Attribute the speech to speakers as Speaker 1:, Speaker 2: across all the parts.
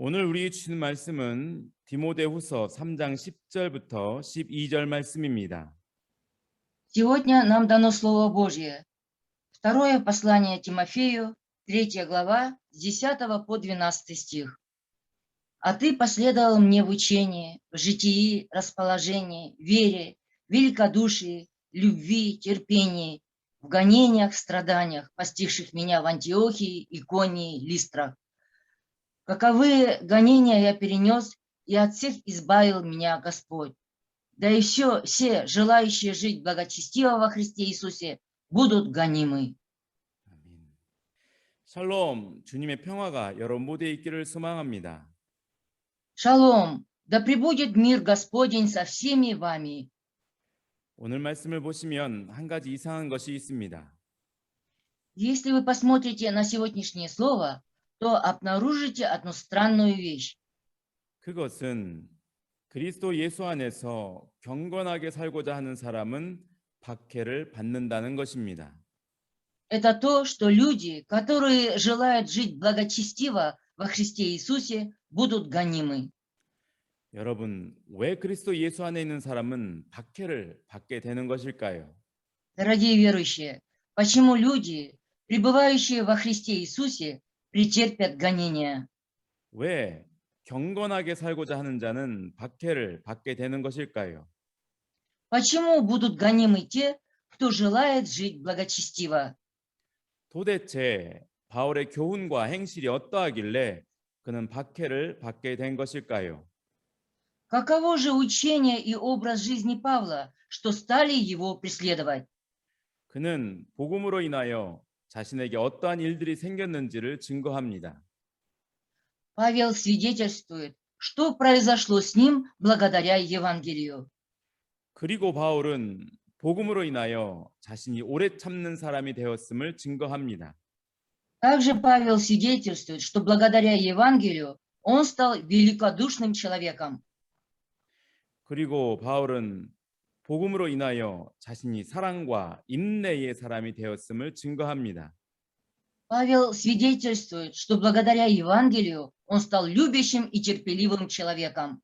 Speaker 1: 오늘 우리 주시는 말씀은 디모데후서 3장 10절부터 12절 말씀입니다.
Speaker 2: Сегодня нам дано Слово Божье. Второе послание Тимофею, 3 глава, с 10 по 12 стих. «А ты последовал мне в учении, в житии, расположении, вере, великодушии, любви, терпении, в гонениях, страданиях, постигших меня в Антиохии, Иконии, Листрах. Каковы гонения я перенес, и от всех избавил меня Господь. Да и все желающие жить благочестиво во Христе Иисусе будут гонимы».
Speaker 1: 아멘. 샬롬, 주님의 평화가 여러분 모두에 있기를 소망합니다.
Speaker 2: Шалом! Да пребудет мир Господень со всеми вами.
Speaker 1: 오늘 말씀을 보시면 한 가지 이상한 것이 있습니다.
Speaker 2: Если вы посмотрите на сегодняшнее слово, то обнаружите одну странную вещь.
Speaker 1: 그것은 그리스도 예수 안에서 경건하게 살고자 하는 사람은 박해를 받는다는 것입니다.
Speaker 2: Это то, что люди, которые желают жить благочестиво во Христе Иисусе, будут гонимы.
Speaker 1: 여러분, 왜 그리스도 예수 안에 있는 사람은 박해를 받게 되는 것일까요?
Speaker 2: Дорогие верующие, почему люди, пребывающие во Христе Иисусе, претерпят гонения?
Speaker 1: 왜 경건하게 살고자 하는 자는 박해를 받게 되는 것일까요?
Speaker 2: Почему будут гонимы те, кто желает жить благочестиво?
Speaker 1: 도대체 바울의 교훈과 행실이 어떠하길래 그는 박해를 받게 된 것일까요?
Speaker 2: Каково же учение и образ жизни Павла, что стали его преследовать?
Speaker 1: 그는 복음으로 인하여 자신에게 어떠한 일들이 생겼는지를 증거합니다.
Speaker 2: Павел свидетельствует, что произошло с ним благодаря Евангелию.
Speaker 1: 그리고 바울은 복음으로 인하여 자신이 오래 참는 사람이 되었음을 증거합니다.
Speaker 2: Также Павел свидетельствует, что благодаря Евангелию он стал великодушным человеком.
Speaker 1: 그리고 바울은 복음으로 인하여 자신이 사랑과 인내의 사람이 되었음을 증거합니다.
Speaker 2: Павел свидетельствует, что благодаря Евангелию он стал любящим и терпеливым человеком.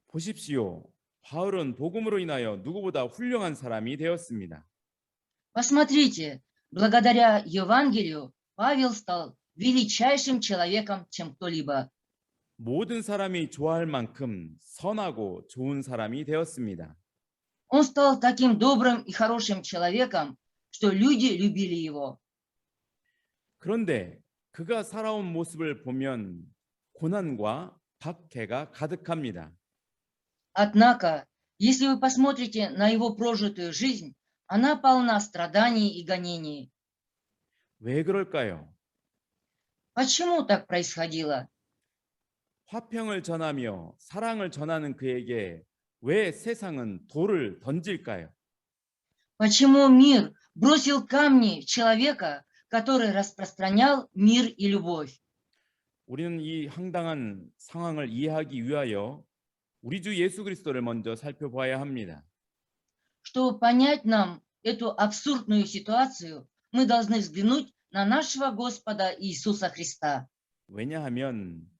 Speaker 1: 보십시오. 바울은 복음으로 인하여 누구보다 훌륭한 사람이 되었습니다.
Speaker 2: Посмотрите, благодаря Евангелию Павел стал величайшим человеком, чем кто-либо.
Speaker 1: 모든 사람이 좋아할 만큼 선하고 좋은 사람이 되었습니다.
Speaker 2: Он стал таким добрым и хорошим человеком, что люди любили его.
Speaker 1: 그런데 그가 살아온 모습을 보면 고난과 박해가 가득합니다.
Speaker 2: Однако, если вы посмотрите на его прожитую жизнь, она полна страданий и гонений.
Speaker 1: 왜 그럴까요?
Speaker 2: Почему так происходило?
Speaker 1: 화평을 전하며 사랑을 전하는 그에게 왜 세상은 돌을 던질까요?
Speaker 2: Почему мир бросил камни в человека, который распространял мир и любовь?
Speaker 1: 우리는 이 황당한 상황을 이해하기 위하여 우리 주 예수 그리스도를 먼저 살펴봐야 합니다.
Speaker 2: Чтобы понять нам эту абсурдную ситуацию, мы должны взглянуть на нашего Господа Иисуса Христа.
Speaker 1: 왜냐하면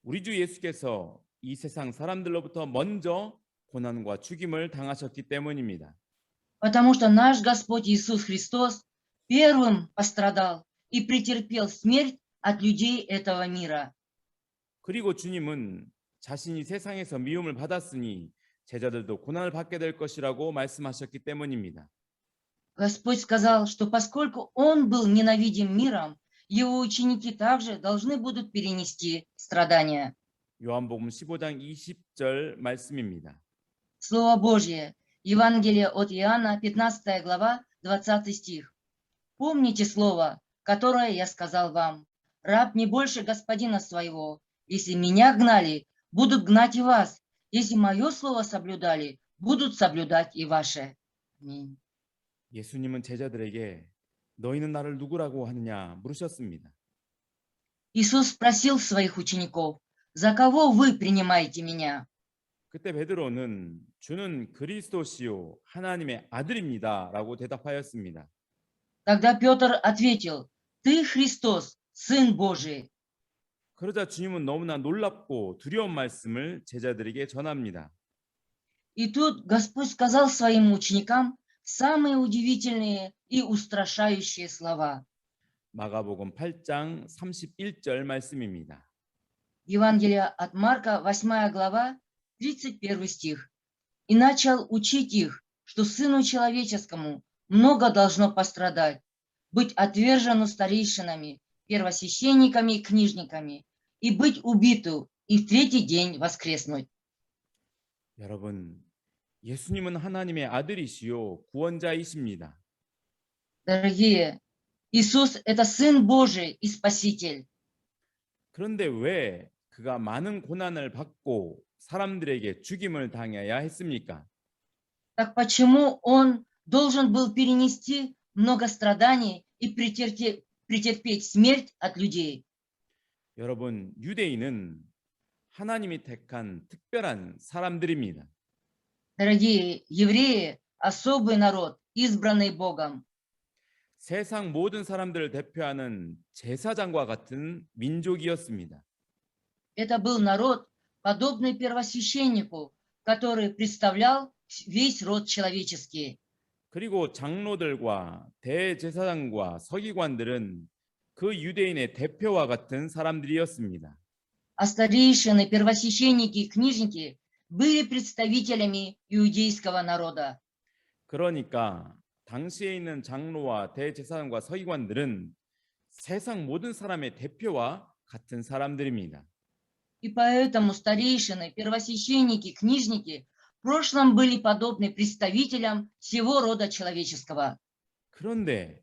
Speaker 1: 우리 주 예수께서 이 세상 사람들로부터 먼저 고난과 죽임을 당하셨기 때문입니다.
Speaker 2: Потому что наш Господь Иисус Христос первым пострадал и претерпел смерть от людей этого мира.
Speaker 1: 그리고 주님은 자신이 세상에서 미움을 받았으니 제자들도 고난을 받게 될 것이라고 말씀하셨기 때문입니다.
Speaker 2: Господь сказал, что поскольку Он был ненавидим миром, Его ученики также должны будут перенести страдания.
Speaker 1: 요한복음 15장 20절 말씀입니다.
Speaker 2: Слово Божье, Евангелие от Иоанна, 15 глава, 20 стих. «Помните слово, которое я сказал вам. Раб не больше господина своего. Если меня гнали, будут гнать и вас. Если мое слово соблюдали, будут соблюдать и ваше». Аминь.
Speaker 1: 예수님은 제자들에게 너희는 나를 누구라고 하느냐 물으셨습니다.
Speaker 2: Иисус спросил своих учеников: «За кого вы принимаете меня?»
Speaker 1: 그때 베드로는 주는 그리스도시요 하나님의 아들입니다라고 대답하였습니다.
Speaker 2: Тогда Петр ответил: «Ты Христос, Сын Божий».
Speaker 1: 그러자 주님은 너무나 놀랍고 두려운 말씀을 제자들에게 전합니다.
Speaker 2: И тут Господь сказал своим ученикам самые удивительные и устрашающие слова.
Speaker 1: 마가복음 8장 31절 말씀입니다.
Speaker 2: Евангелие от Марка, 8 глава, 31 стих. «И начал учить их, что Сыну Человеческому много должно пострадать, быть отвержену старейшинами, первосвященниками и книжниками, и быть убиту, и в третий день воскреснуть».
Speaker 1: 여러분, 예수님은 하나님의 아들이시요 구원자이십니다.
Speaker 2: Дорогие, Иисус – это Сын Божий и Спаситель.
Speaker 1: 그런데 왜 그가 많은 고난을 받고 사람들에게 죽임을 당해야 했습니까?
Speaker 2: Так почему Он должен был перенести много страданий и претерпеть смерть от людей?
Speaker 1: 여러분, 유대인은 하나님이 택한 특별한 사람들입니다.
Speaker 2: Дорогие евреи, особый народ, избранный Богом.
Speaker 1: 세상 모든 사람들을 대표하는 제사장과 같은 민족이었습니다.
Speaker 2: Это был народ, подобный первосвященнику, который представлял весь род человеческий.
Speaker 1: 그리고 장로들과 대제사장과 서기관들은 그 유대인의 대표와 같은 사람들이었습니다.
Speaker 2: А старейшины, первосвященники и книжники были представителями иудейского народа.
Speaker 1: 그러니까 당시에 있는 장로와 대제사장과 서기관들은 세상 모든 사람의 대표와 같은 사람들입니다.
Speaker 2: И поэтому старейшины, первосвященники, книжники в прошлом были подобны представителям всего рода человеческого.
Speaker 1: 그런데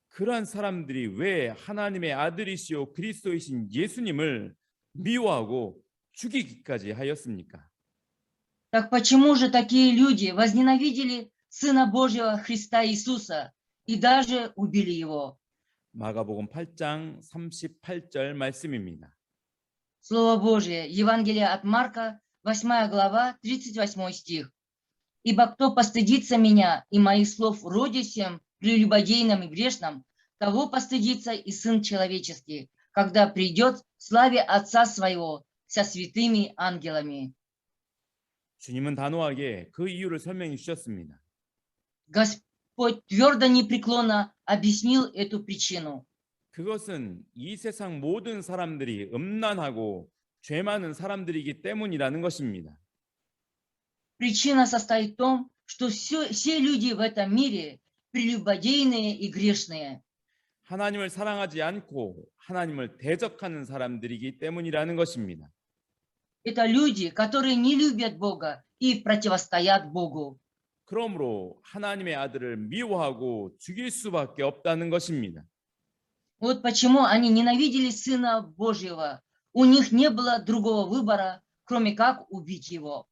Speaker 1: 그러한 사람들이 왜 하나님의 아들이시오 그리스도이신 예수님을 미워하고 죽이기까지 하였습니까?
Speaker 2: Так почему же такие люди возненавидели Сына Божьего Христа Иисуса и даже убили Его?
Speaker 1: 마가복음 8장 38절 말씀입니다.
Speaker 2: Слово Божье, Евангелие от Марка, 8 глава, 38 стих. «Ибо кто постыдится меня и моих слов в роде всем прелюбодейном и грешном, того постыдится и Сын Человеческий, когда придет в славе Отца Своего со святыми ангелами».
Speaker 1: 주님은 단호하게 그 이유를 설명해 주셨습니다.
Speaker 2: Господь твердо, непреклонно объяснил эту причину.
Speaker 1: 그것은 이 세상 모든 사람들이 음란하고 죄 많은 사람들이기 때문이라는 것입니다.
Speaker 2: Причина состоит в том, что все люди в этом мире прелюбодейные и грешные.
Speaker 1: 하나님을 사랑하지 않고 하나님을 대적하는 사람들이기 때문이라는 것입니다.
Speaker 2: Это люди, которые не любят Бога и противостоят Богу.
Speaker 1: 그러므로 하나님의 아들을 미워하고 죽일 수밖에 없다는 것입니다.
Speaker 2: Вот почему они ненавидели Сына Божьего. У них не было другого выбора, кроме как убить Его.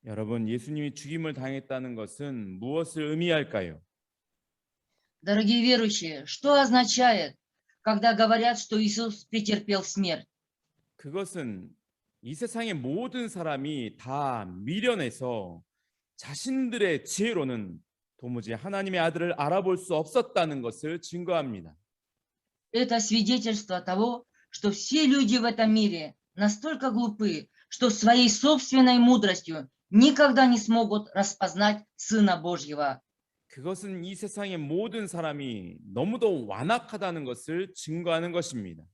Speaker 1: 여러분, 예수님이 죽임을 당했다는 것은 무엇을 의미할까요?
Speaker 2: Дорогие верующие, что означает, когда говорят, что Иисус претерпел смерть?
Speaker 1: 그것은 이 세상의 모든 사람이 다 미련해서 자신들의 지혜로는 도무지 하나님의 아들을 알아볼 수 없었다는 것을 증거합니다.
Speaker 2: Это свидетельство того, что все люди в этом мире настолько глупы, что своей собственной мудростью никогда не смогут распознать Сына Божьего.
Speaker 1: 그것은 이 세상의 모든 사람이 너무도 완악하다는 것을 증거하는 것입니다.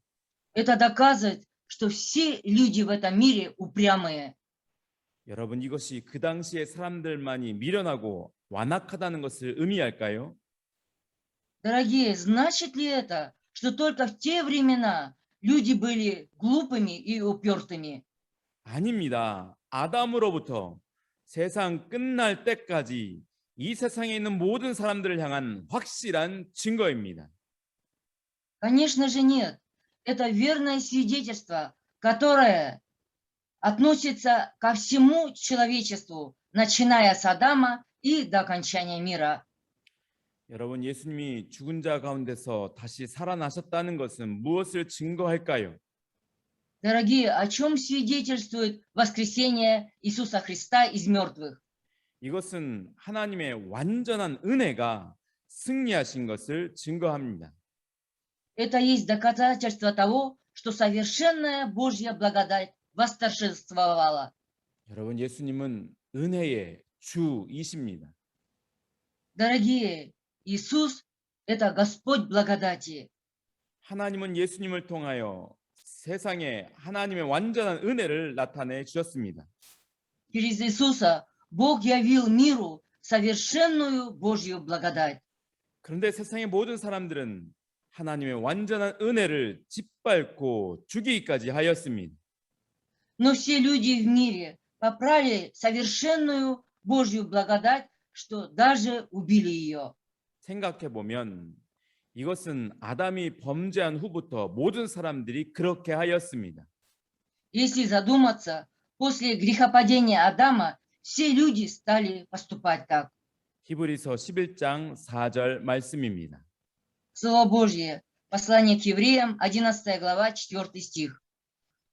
Speaker 2: Это доказывает, что все люди в этом мире упрямые.
Speaker 1: 여러분, 이것이 그 당시의 사람들만이 미련하고 완악하다는 것을 의미할까요?
Speaker 2: Дорогие, значит ли это, что только в те времена люди были глупыми и упертыми?
Speaker 1: 아닙니다. 아담으로부터 세상 끝날 때까지 이 세상에 있는 모든 사람들을 향한 확실한 증거입니다.
Speaker 2: Конечно же нет. Это верное свидетельство, которое относится ко всему человечеству, начиная с Адама и до окончания мира.
Speaker 1: 여러분, 예수님이 죽은 자 가운데서 다시 살아나셨다는 것은 무엇을 증거할까요?
Speaker 2: Дорогие, о чем свидетельствует воскресение Иисуса Христа из мертвых?
Speaker 1: 이것은 하나님의 완전한 은혜가 승리하신 것을 증거합니다.
Speaker 2: Это есть доказательство того, что совершенная Божья благодать восторжествовала.
Speaker 1: 여러분, 예수님은 은혜의 주이십니다.
Speaker 2: Дорогие, Иисус – это Господь благодати.
Speaker 1: 하나님은 예수님을 통하여 세상에 하나님의 완전한 은혜를 나타내 주셨습니다.
Speaker 2: Через Иисуса Бог явил миру совершенную Божью благодать.
Speaker 1: 그런데 세상의 모든 사람들은 하나님의 완전한 은혜를 짓밟고 죽이기까지 하였습니다.
Speaker 2: Но все люди в мире попрали совершенную Божью благодать, что даже убили ее.
Speaker 1: 생각해 보면 이것은 아담이 범죄한 후부터 모든 사람들이 그렇게 하였습니다.
Speaker 2: Если задуматься, после грехопадения Адама все люди стали поступать так.
Speaker 1: 히브리서 11장 4절 말씀입니다.
Speaker 2: Слово Божье, послание к евреям, 11 глава, 4 стих.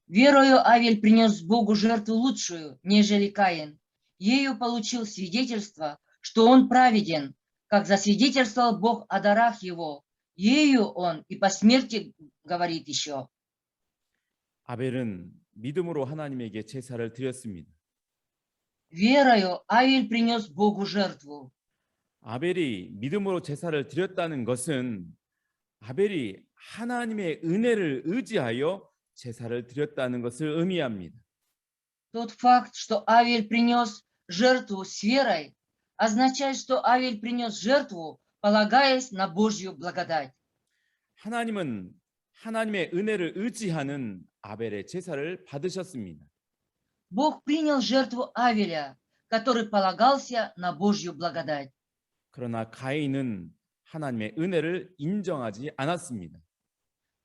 Speaker 2: «Верою Авель принес Богу жертву лучшую, нежели Каин. Ею получил свидетельство, что он праведен, как засвидетельствовал Бог о дарах его. Ею он и по смерти говорит еще».
Speaker 1: 아벨은 믿음으로 하나님에게 제사를 드렸습니다.
Speaker 2: «Верою Авель принес Богу жертву».
Speaker 1: 아벨이 믿음으로 제사를 드렸다는 것은 아벨이 하나님의 은혜를 의지하여 제사를 드렸다는 것을 의미합니다.
Speaker 2: Тот факт, что Авель принес жертву с верой, означает, что Авель принес жертву, полагаясь на Божью благодать.
Speaker 1: 하나님은 하나님의 은혜를 의지하는 아벨의 제사를 받으셨습니다.
Speaker 2: Бог принял жертву Авеля, который полагался на Божью благодать.
Speaker 1: 그러나 가인은 하나님의 은혜를 인정하지 않았습니다.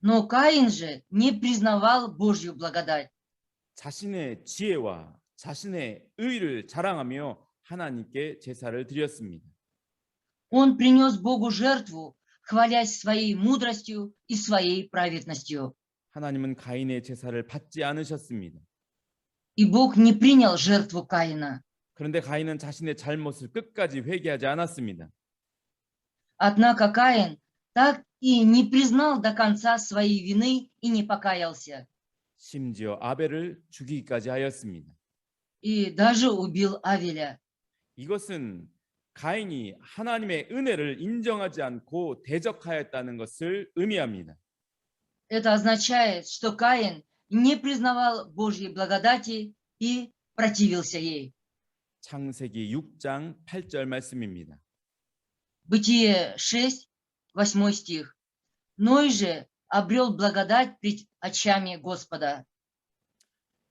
Speaker 2: Но Каин же не признавал Божью благодать.
Speaker 1: 자신의 지혜와 자신의 의를 자랑하며 하나님께 제사를 드렸습니다.
Speaker 2: Он принес Богу жертву, хвалясь своей мудростью и своей праведностью.
Speaker 1: 하나님은 가인의 제사를 받지 않으셨습니다.
Speaker 2: И Бог не принял жертву Каина.
Speaker 1: 그런데 가인은 자신의 잘못을 끝까지 회개하지 않았습니다.
Speaker 2: Однако Каин так и не признал до конца своей вины и не покаялся.
Speaker 1: 심지어 아벨을 죽이기까지 하였습니다.
Speaker 2: И даже убил Авеля.
Speaker 1: 이것은 가인이 하나님의 은혜를 인정하지 않고 대적하였다는 것을 의미합니다.
Speaker 2: Это означает, что Каин не признавал Божьей благодати и противился ей.
Speaker 1: 창세기 6장 8절 말씀입니다.
Speaker 2: Бытие 6, 8 стих. Ной же обрел благодать пред очами Господа.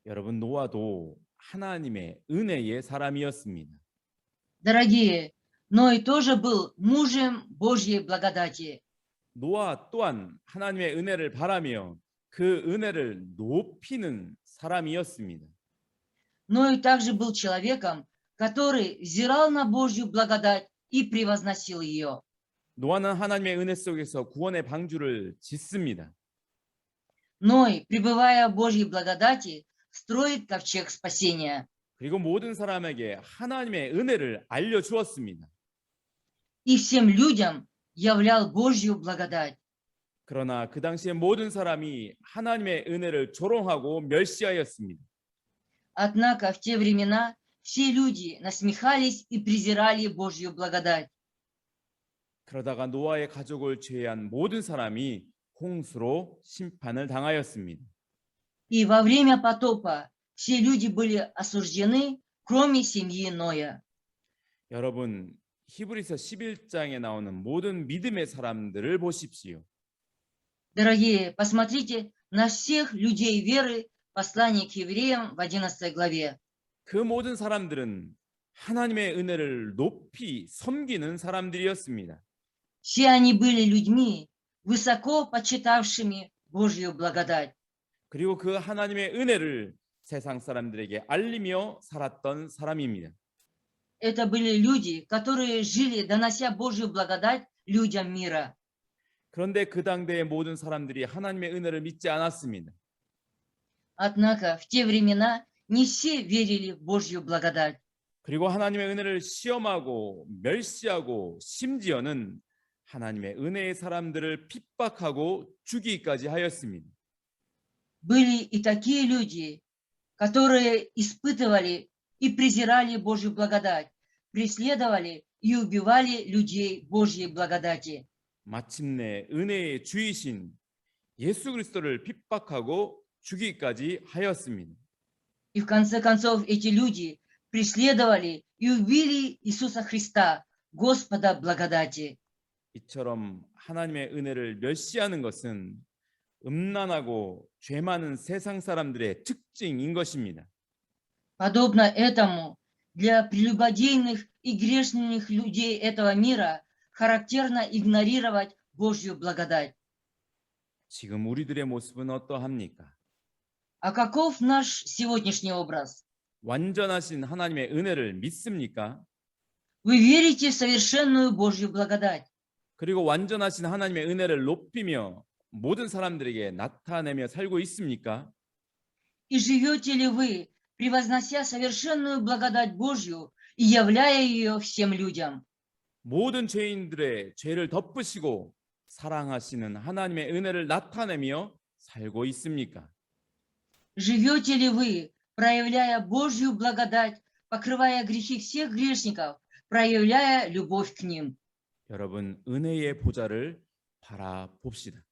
Speaker 1: 여러분, 노아도 하나님의 은혜의 사람이었습니다.
Speaker 2: Дорогие, Ной тоже был мужем Божьей благодати.
Speaker 1: 노아 또한 하나님의 은혜를 바라며 그 은혜를 높이는 사람이었습니다.
Speaker 2: Ной также был человеком, который взирал на Божью благодать и превозносил ее.
Speaker 1: 노아는 하나님의 은혜 속에서 구원의 방주를 짓습니다.
Speaker 2: Ной, пребывая в Божьей благодати, строит ковчег спасения.
Speaker 1: 그리고 모든 사람에게 하나님의 은혜를 알려주었습니다.
Speaker 2: И всем людям являл Божью благодать.
Speaker 1: 그러나 그 당시에 모든 사람이 하나님의 은혜를 조롱하고 멸시하였습니다.
Speaker 2: Однако в те времена все люди насмехались и презирали Божью благодать.
Speaker 1: 그러다가 노아의 가족을 제외한 모든 사람이 홍수로 심판을 당하였습니다.
Speaker 2: И во время потопа все люди были осуждены, кроме семьи Ноя.
Speaker 1: 여러분, 히브리서 11장에 나오는 모든 믿음의 사람들을 보십시오.
Speaker 2: Дорогие, посмотрите на всех людей веры, послание к евреям в 11 главе.
Speaker 1: 그 모든 사람들은 하나님의 은혜를 높이 섬기는 사람들이었습니다.
Speaker 2: Все они были людьми, высоко почитавшими Божью благодать.
Speaker 1: 그리고 그 하나님의 은혜를 세상 사람들에게 알리며 살았던 사람입니다.
Speaker 2: Это были люди, которые жили, донося Божью благодать людям мира.
Speaker 1: 그런데 그 당대의 모든 사람들이 하나님의 은혜를 믿지 않았습니다.
Speaker 2: Однако в те времена не все верили в Божью благодать.
Speaker 1: 그리고 하나님의 은혜를 시험하고 멸시하고 심지어는 하나님의 은혜의 사람들을 핍박하고 죽이기까지 하였습니다.
Speaker 2: были и такие люди, которые испытывали и презирали Божью благодать, преследовали и убивали людей Божьей благодати.
Speaker 1: 마침내 은혜의 주이신 예수 그리스도를 핍박하고 죽이기까지 하였습니다.
Speaker 2: И в конце концов эти люди преследовали и убили Иисуса Христа, Господа благодати.
Speaker 1: 이처럼 하나님의 은혜를 멸시하는 것은 음란하고 죄 많은 세상 사람들의 특징인 것입니다.
Speaker 2: Подобно этому, для прелюбодейных и грешных людей этого мира характерно игнорировать Божью благодать.
Speaker 1: 지금 우리들의 모습은 어떠합니까?
Speaker 2: А каков наш сегодняшний образ?
Speaker 1: 완전하신 하나님의 은혜를 믿습니까?
Speaker 2: Вы верите в совершенную Божью благодать?
Speaker 1: 그리고 완전하신 하나님의 은혜를 높이며 모든 사람들에게 나타내며 살고 있습니까?
Speaker 2: И живете ли вы, превознося совершенную благодать Божью и являя ее всем людям?
Speaker 1: 모든 죄인들의 죄를 덮으시고 사랑하시는 하나님의 은혜를 나타내며 살고 있습니까?
Speaker 2: Живете ли вы, проявляя Божью благодать, покрывая грехи всех грешников, проявляя любовь к ним?
Speaker 1: 여러분, 은혜의 보좌를 바라봅시다.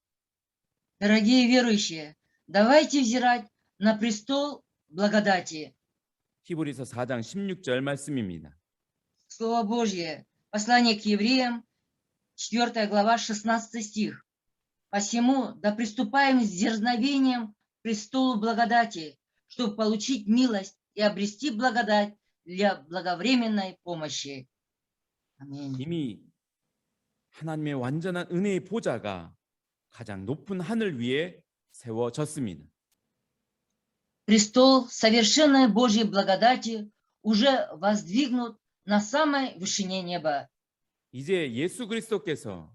Speaker 2: Дорогие верующие, давайте взирать на престол благодати.
Speaker 1: 히브리서 4장 16절 말씀입니다.
Speaker 2: Слово Божье, послание к евреям, 4 глава, 16 стих. «Посему да приступаем с дерзновением к престолу благодати, чтобы получить милость и обрести благодать для благовременной помощи». Аминь.
Speaker 1: 이미 하나님의 완전한 은혜의 보좌가 가장 높은 하늘 위에 세워졌습니다.
Speaker 2: Престол совершенной Божьей благодати уже воздвигнут на самой вышине неба.
Speaker 1: 이제 예수 그리스도께서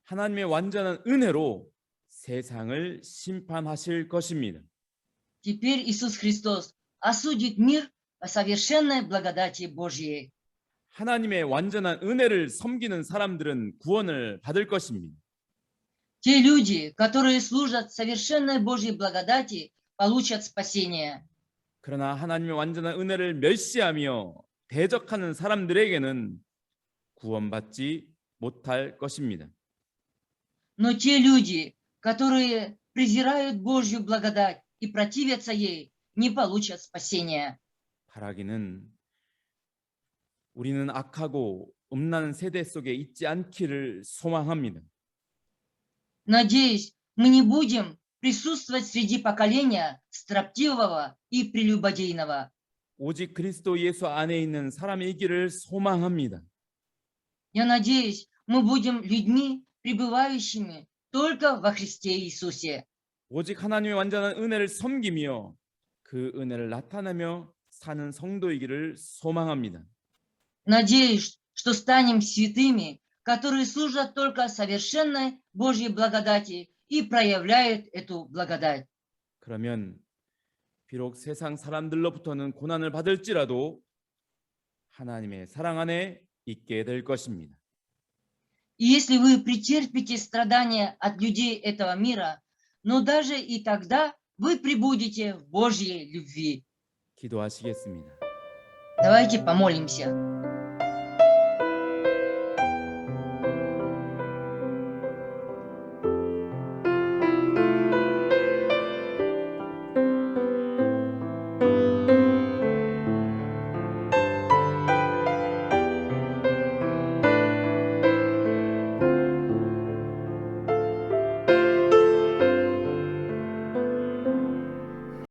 Speaker 1: 하나님의 완전한 은혜로 세상을 심판하실 것입니다.
Speaker 2: Теперь Иисус Христос осудит мир по совершенной благодати Божьей.
Speaker 1: 하나님의 완전한 은혜를 섬기는 사람들은 구원을 받을 것입니다.
Speaker 2: Те люди, которые служат совершенной Божьей благодати, получат спасение.
Speaker 1: 그러나 하나님의 완전한 은혜를 멸시하며 대적하는 사람들에게는 구원받지 못할 것입니다.
Speaker 2: Но те люди, которые презирают Божью благодать и противятся ей, не получат спасения.
Speaker 1: 바라기는 우리는 악하고 음란한 세대 속에 있지 않기를 소망합니다.
Speaker 2: Надеюсь, мы не будем присутствовать среди поколения строптивого и прелюбодейного.
Speaker 1: 오직 그리스도 예수 안에 있는 사람이기를 소망합니다.
Speaker 2: Я надеюсь, мы будем людьми, пребывающими только во Христе Иисусе.
Speaker 1: 오직 하나님의 완전한 은혜를 섬기며 그 은혜를 나타내며 사는 성도이기를 소망합니다.
Speaker 2: Надеюсь, что станем святыми, которые служат только совершенной Божьей благодати и проявляют эту благодать.
Speaker 1: 그러면 비록 세상 사람들로부터는 고난을 받을지라도 하나님의 사랑 안에 있게 될 것입니다.
Speaker 2: И если вы претерпите страдания от людей этого мира, но даже и тогда вы пребудете в Божьей любви.
Speaker 1: 기도하시겠습니다.
Speaker 2: Давайте помолимся.